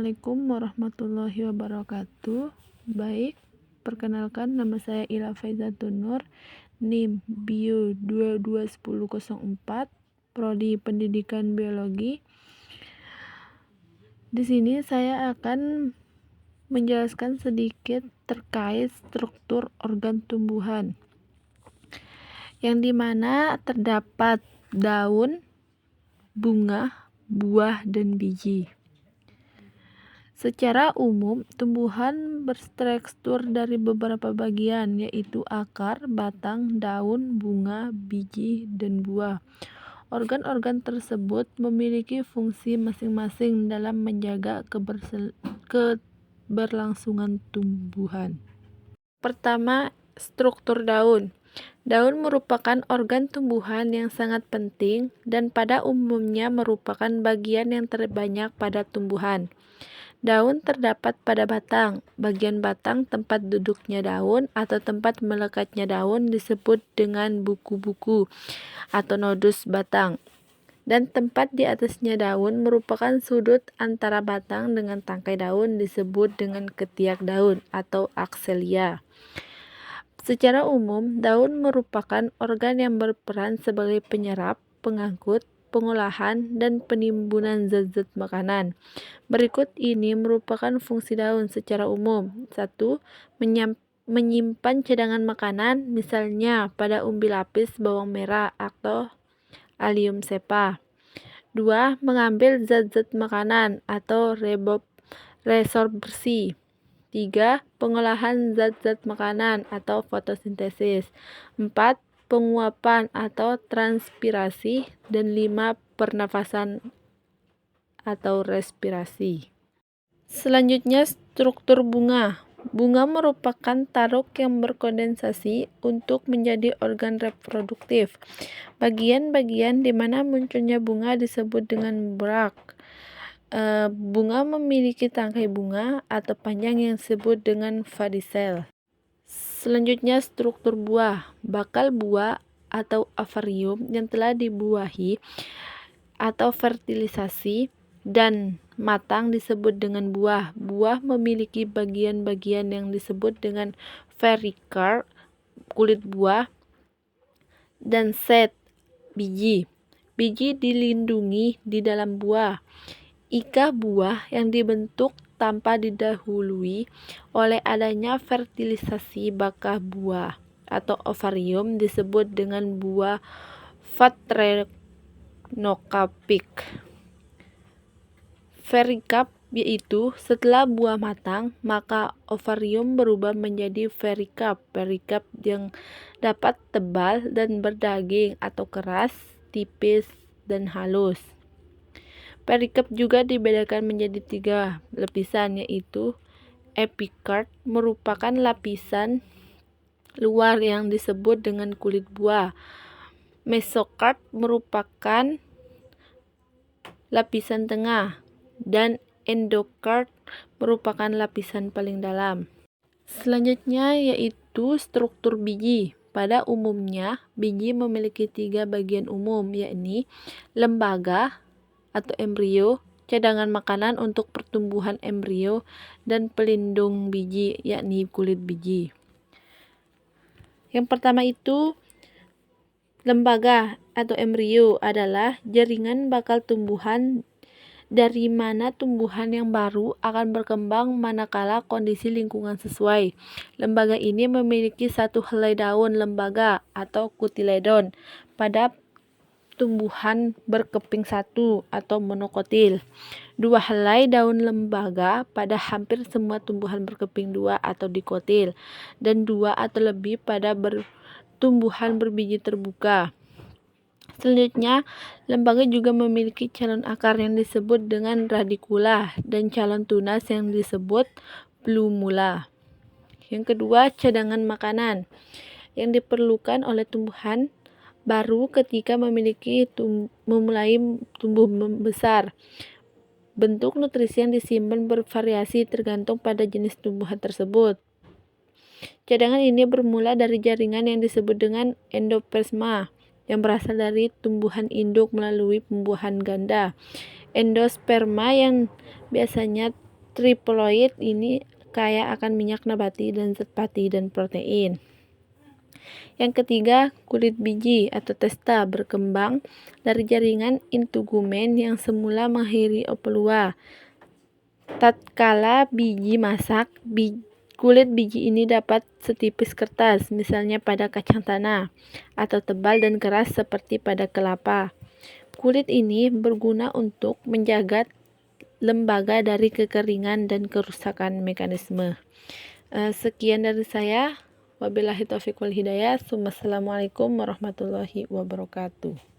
Assalamualaikum warahmatullahi wabarakatuh. Baik, perkenalkan nama saya Ila Faizatun Nur, NIM Bio 221004, Prodi Pendidikan Biologi. Di sini saya akan menjelaskan sedikit terkait struktur organ tumbuhan, yang dimana terdapat daun, bunga, buah, dan biji. Secara umum, tumbuhan berstruktur dari beberapa bagian, yaitu akar, batang, daun, bunga, biji, dan buah. Organ-organ tersebut memiliki fungsi masing-masing dalam menjaga keberlangsungan tumbuhan. Pertama, struktur daun. Daun merupakan organ tumbuhan yang sangat penting dan pada umumnya merupakan bagian yang terbanyak pada tumbuhan. Daun terdapat pada batang. Bagian batang tempat duduknya daun atau tempat melekatnya daun disebut dengan buku-buku atau nodus batang. Dan tempat di atasnya daun merupakan sudut antara batang dengan tangkai daun disebut dengan ketiak daun atau akselia. Secara umum, daun merupakan organ yang berperan sebagai penyerap, pengangkut, pengolahan, dan penimbunan zat-zat makanan. Berikut ini merupakan fungsi daun secara umum. 1. Menyimpan cadangan makanan, misalnya pada umbi lapis bawang merah atau Allium cepa. 2. Mengambil zat-zat makanan atau resorpsi. 3. Pengolahan zat-zat makanan atau fotosintesis. 4. Penguapan atau transpirasi. Dan 5. Pernafasan atau respirasi. Selanjutnya, struktur bunga. Bunga merupakan taruk yang berkondensasi untuk menjadi organ reproduktif. Bagian-bagian di mana munculnya bunga disebut dengan brak. Bunga memiliki tangkai bunga atau panjang yang disebut dengan vadisel. Selanjutnya, struktur buah. Bakal buah atau ovarium yang telah dibuahi atau fertilisasi dan matang disebut dengan buah. Buah memiliki bagian-bagian yang disebut dengan perikarp, kulit buah, dan set, biji. Biji dilindungi di dalam buah. Ika buah yang dibentuk tanpa didahului oleh adanya fertilisasi bakal buah atau ovarium disebut dengan buah photosynoptic. Perikarp yaitu setelah buah matang, maka ovarium berubah menjadi perikarp. Perikarp yang dapat tebal dan berdaging atau keras, tipis, dan halus. Perikarp juga dibedakan menjadi 3 lapisan, yaitu epikarp merupakan lapisan luar yang disebut dengan kulit buah. Mesokarp merupakan lapisan tengah dan endokarp merupakan lapisan paling dalam. Selanjutnya yaitu struktur biji. Pada umumnya, biji memiliki 3 bagian umum, yakni lembaga atau embrio, cadangan makanan untuk pertumbuhan embrio, dan pelindung biji, yakni kulit biji. Yang pertama itu lembaga atau embrio adalah jaringan bakal tumbuhan dari mana tumbuhan yang baru akan berkembang manakala kondisi lingkungan sesuai. Lembaga ini memiliki satu helai daun lembaga atau kotiledon pada tumbuhan berkeping satu atau monokotil. 2 helai daun lembaga pada hampir semua tumbuhan berkeping 2 atau dikotil, dan 2 atau lebih pada tumbuhan berbiji terbuka. Selanjutnya, lembaga juga memiliki calon akar yang disebut dengan radikula dan calon tunas yang disebut plumula. Yang kedua, cadangan makanan yang diperlukan oleh tumbuhan baru ketika memulai tumbuh besar. Bentuk nutrisi yang disimpan bervariasi tergantung pada jenis tumbuhan tersebut. Cadangan ini bermula dari jaringan yang disebut dengan endoplasma yang berasal dari tumbuhan induk melalui pembuahan ganda. Endosperma yang biasanya triploid ini kaya akan minyak nabati dan zat fatty dan protein. Yang ketiga, kulit biji atau testa berkembang dari jaringan integumen yang semula mengakhiri opelua. Tatkala biji masak, kulit biji ini dapat setipis kertas, misalnya pada kacang tanah, atau tebal dan keras seperti pada kelapa. Kulit ini berguna untuk menjaga lembaga dari kekeringan dan kerusakan mekanisme. Sekian dari saya. Wabillahi taufiq wal hidayah. Wassalamualaikum warahmatullahi wabarakatuh.